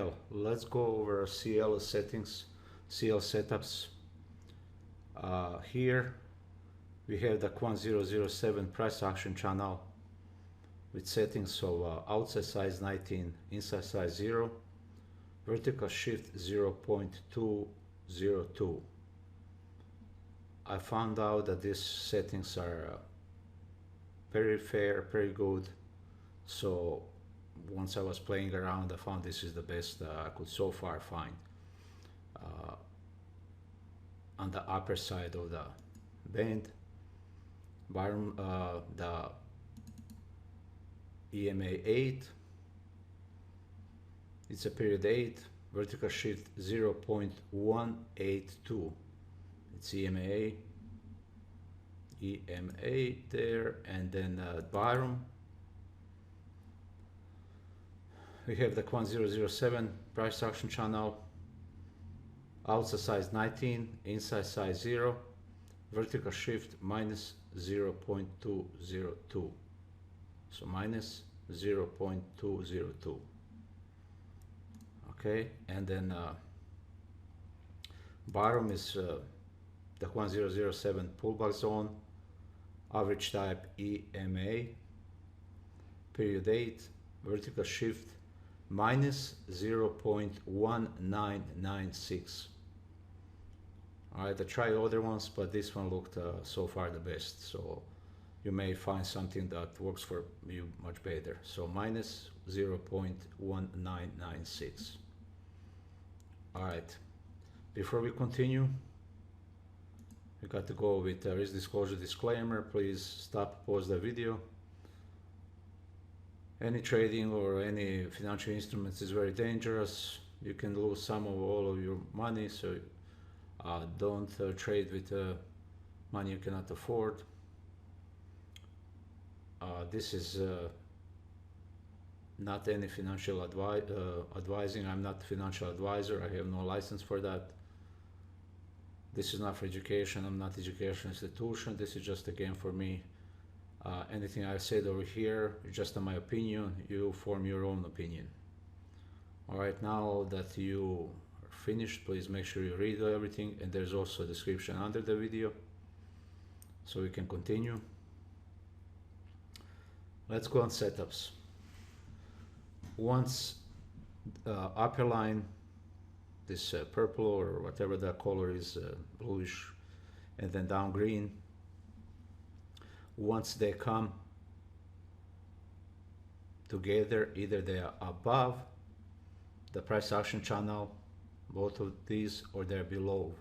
CL. Let's go over CL settings, CL setups. Here we have the 1007 price action channel with settings of outside size 19, inside size 0, vertical shift 0.202. I found out that these settings are very fair, very good. So once I was playing around, I found this is the best I could so far find on the upper side of the band. Bottom, the EMA 8, it's a period 8, vertical shift 0.182. It's EMA there, and then bottom we have the 1007 price action channel, outside size 19, inside size 0, vertical shift minus 0.202. So minus 0.202. Okay, and then bottom is the 1007 pullback zone, average type EMA, period 8, vertical shift minus 0.1996. Alright, I tried other ones, but this one looked so far the best. So you may find something that works for you much better. So minus 0.1996. Alright, before we continue, we got to go with risk disclosure disclaimer. Please stop, pause the video. Any trading or any financial instruments is very dangerous. You can lose some or all of your money, so don't trade with money you cannot afford. This is not any financial advising. I'm not a financial advisor. I have no license for that. This is not for education. I'm not an educational institution. This is just a game for me. Anything I said over here is just my opinion. You form your own opinion. Alright, now that you are finished, please make sure you read everything, and there's also a description under the video so we can continue. Let's go on setups. Once upper line, this purple or whatever the color is, bluish, and then down green, once they come together, either they are above the price action channel, both of these, or they're below.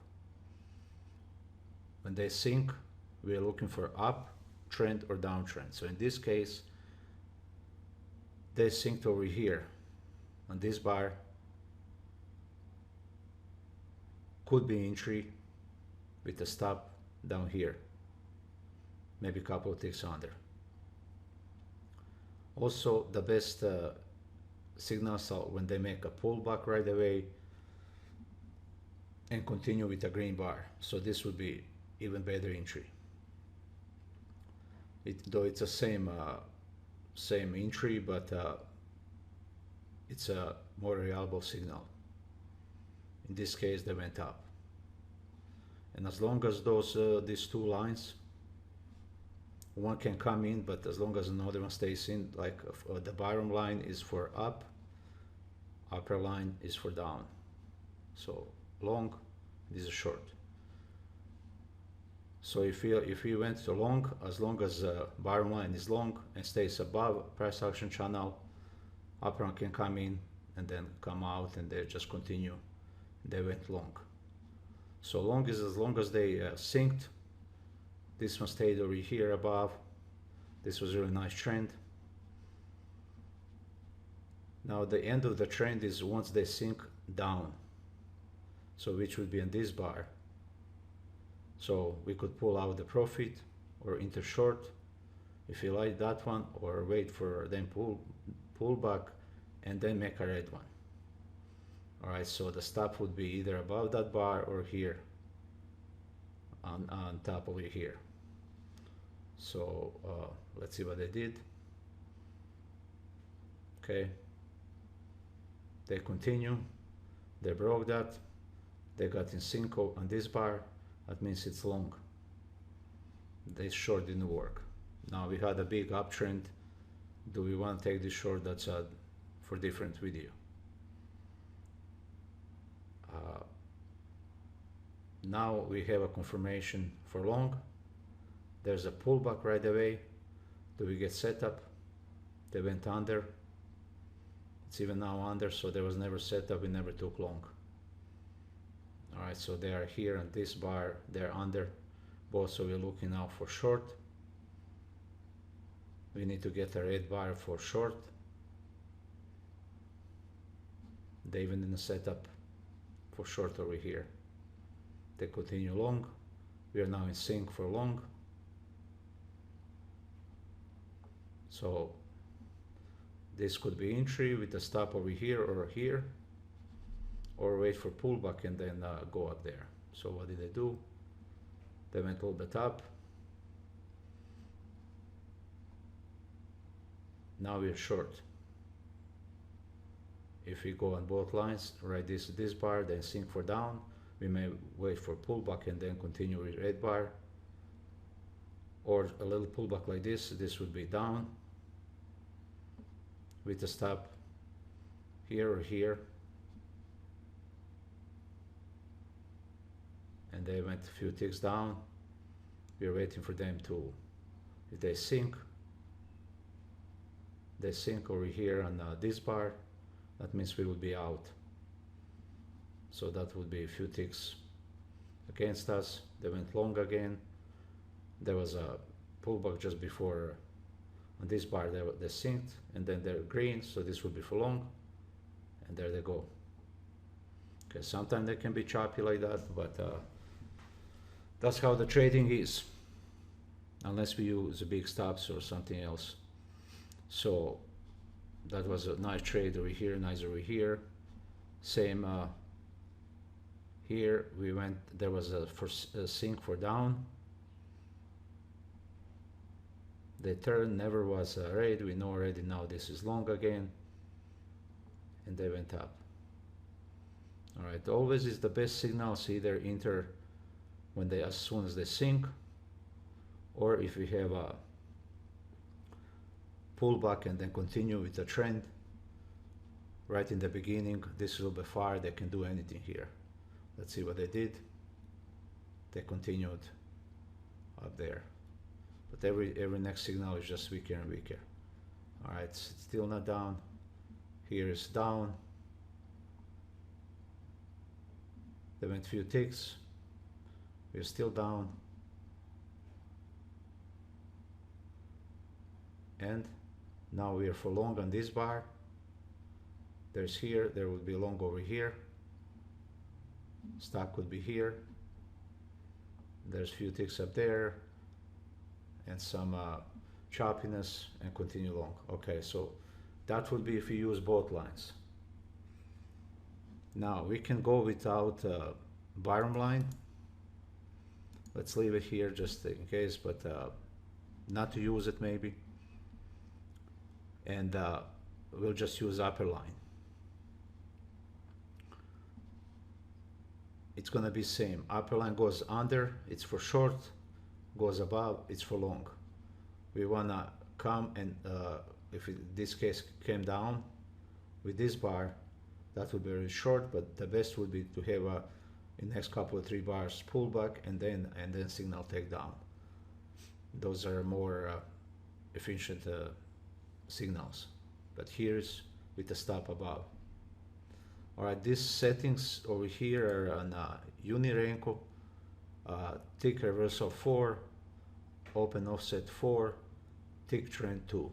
When they sync, we are looking for up trend or downtrend. So in this case, they synced over here on this bar. Could be entry with a stop down here, maybe a couple of ticks under. Also, the best signals are when they make a pullback right away and continue with a green bar. So this would be even better entry. Though it's the same entry, but it's a more reliable signal. In this case, they went up. And as long as these two lines, one can come in, but as long as another one stays in, like the bottom line is for up, upper line is for down. So long, this is short. So if we went to long, as long as bottom line is long and stays above price action channel, upper one can come in and then come out, and they just continue. They went long. So long as long as they synced, this one stayed over here above. This was a really nice trend. Now the end of the trend is once they sink down, so which would be in this bar. So we could pull out the profit or enter short if you like that one, or wait for them pull back and then make a red one. Alright, so the stop would be either above that bar or here on top over here. So let's see what they did. Okay, They continue, they broke that, they got in sync on this bar, that means it's long. This short didn't work. Now we had a big uptrend. Do we want to take this short? That's for different video. Now we have a confirmation for long. There's a pullback right away. Do we get set up? They went under. It's even now under, so there was never set up, we never took long. All right, so they are here on this bar, they're under both, so we're looking now for short. We need to get a red bar for short. They even didn't set up for short over here. They continue long. We are now in sync for long. So this could be entry with a stop over here or here, or wait for pullback and then go up there. So what did they do? They went a little bit up. Now we're short. If we go on both lines, right, this bar, then sync for down, we may wait for pullback and then continue with red bar, or a little pullback like this. This would be down with a stop here or here, and they went a few ticks down. We're waiting for them to, if they sync over here on this bar, that means we will be out. So that would be a few ticks against us. They went long again. There was a pullback just before on this bar. They synced, and then they're green, so this would be for long, and there they go. Okay, sometimes they can be choppy like that, but that's how the trading is, unless we use a big stops or something else. So that was a nice trade over here, nice over here. Same here, we went, there was a sync for down. The turn never was a red. We know already now this is long again, and they went up. All right, always is the best signals either enter when they, as soon as they sync, or if we have a pullback and then continue with the trend right in the beginning. This will be far, they can do anything here. Let's see what they did. They continued up there, but every next signal is just weaker and weaker. All right, it's still not down. Here is down. They went a few ticks. We're still down, and now we are for long on this bar. There's here, there would be long over here. Stop could be here. There's a few ticks up there, and some choppiness, and continue long. Okay, so that would be if we use both lines. Now we can go without bottom line. Let's leave it here just in case, but not to use it maybe. And we'll just use upper line. It's gonna be same. Upper line goes under, it's for short. Goes above, it's for long. We wanna come and if this case came down with this bar, that would be very short. But the best would be to have in the next couple of 3 bars pullback and then signal takedown. Those are more efficient signals. But here's with the stop above. All right, these settings over here are on Unirenko, tick reversal 4, open offset 4, tick trend 2.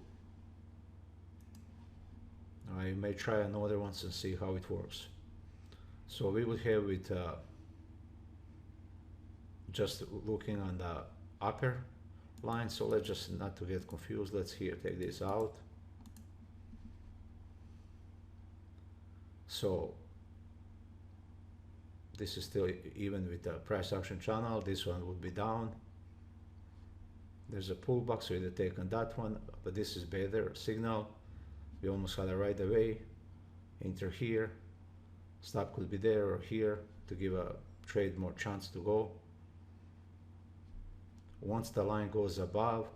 I may try another ones and see how it works. So we would have it just looking on the upper line. So let's just not to get confused. Let's here take this out. So this is still even with the price action channel. This one would be down. There's a pullback, so either take on that one, but this is better signal. We almost had it right away. enter here, stop could be there or here to give a trade more chance to go. Once the line goes above,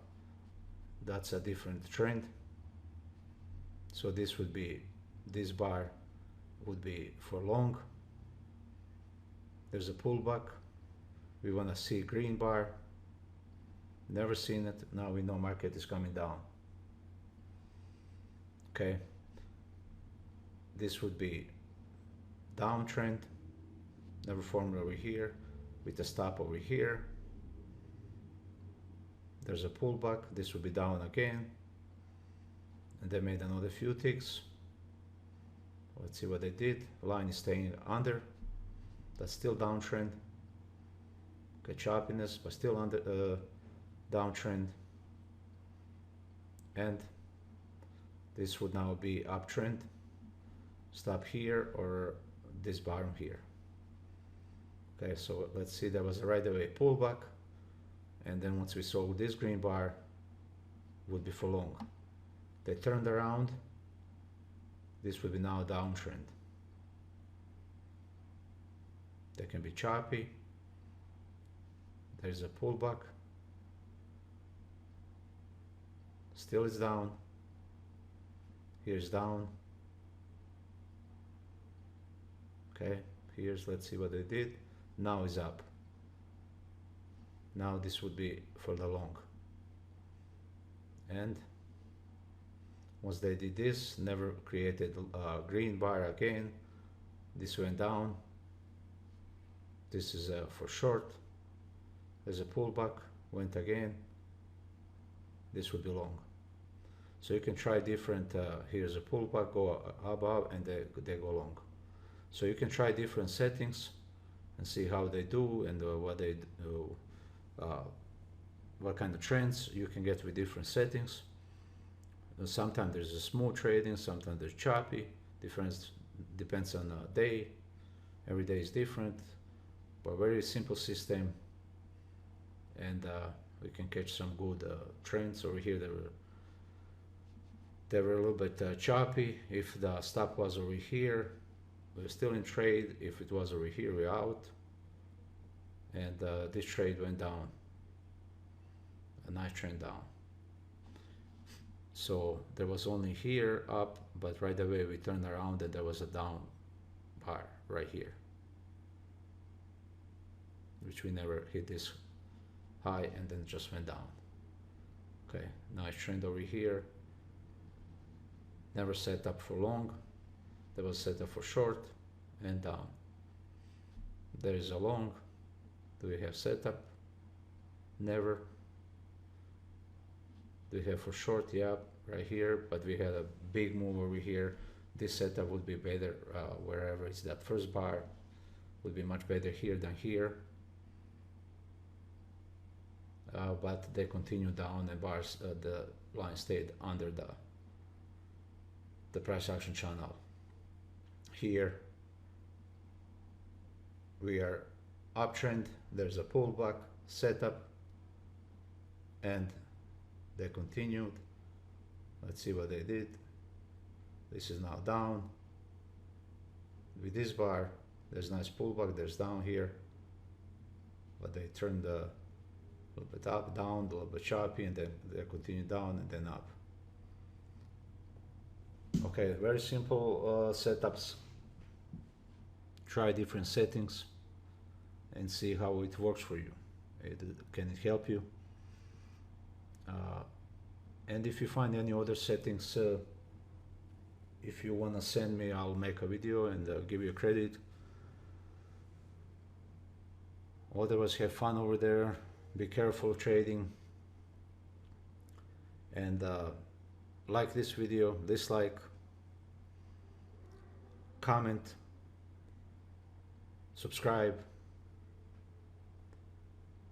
that's a different trend. So this would be, this bar would be for long. There's a pullback. We want to see green bar. Never seen it. Now we know market is coming down. Okay. This would be downtrend. Never formed over here with a stop over here. There's a pullback. This would be down again. And they made another few ticks. Let's see what they did. Line is staying under. That's still downtrend. Okay, choppiness, but still under downtrend. And this would now be uptrend. Stop here or this bottom here. Okay, so let's see, there was a right away pullback. And then once we saw this green bar would be for long. They turned around. This would be now downtrend. They can be choppy. There's a pullback. Still it's down. Here's down. Okay, here's, let's see what they did. Now is up. Now this would be for the long. And once they did this, never created a green bar again. This went down. This is for short. There's a pullback, went again. This would be long. So you can try different, here's a pullback, go above, and they go long. So you can try different settings and see how they do and what they do, what kind of trends you can get with different settings. Sometimes there's a smooth trading, sometimes there's choppy. Difference depends on the day. Every day is different, but very simple system. And we can catch some good trends. Over here they were a little bit choppy. If the stop was over here, we're still in trade. If it was over here, we're out. And this trade went down, a nice trend down. So there was only here up, but right away we turned around and there was a down bar right here, which we never hit this high, and then just went down. Okay, nice trend over here. Never set up for long. There was set up for short and down. There is a long. Do we have setup? Never. Do we have for short? Yeah, right here, but we had a big move over here. This setup would be better wherever it's that first bar, would be much better here than here. But they continue down, and bars, the line stayed under the price action channel. Here we are uptrend. There's a pullback setup, and they continued. Let's see what they did. This is now down. With this bar, there's nice pullback. There's down here, but they turned a little bit up, down, a little bit choppy, and then they continue down and then up. Okay, very simple setups. Try different settings and see how it works for you. Can it help you? And if you find any other settings, if you want to send me, I'll make a video and give you credit. Otherwise, have fun over there. Be careful trading. And like this video, dislike, comment, subscribe,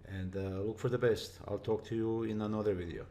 and look for the best. I'll talk to you in another video.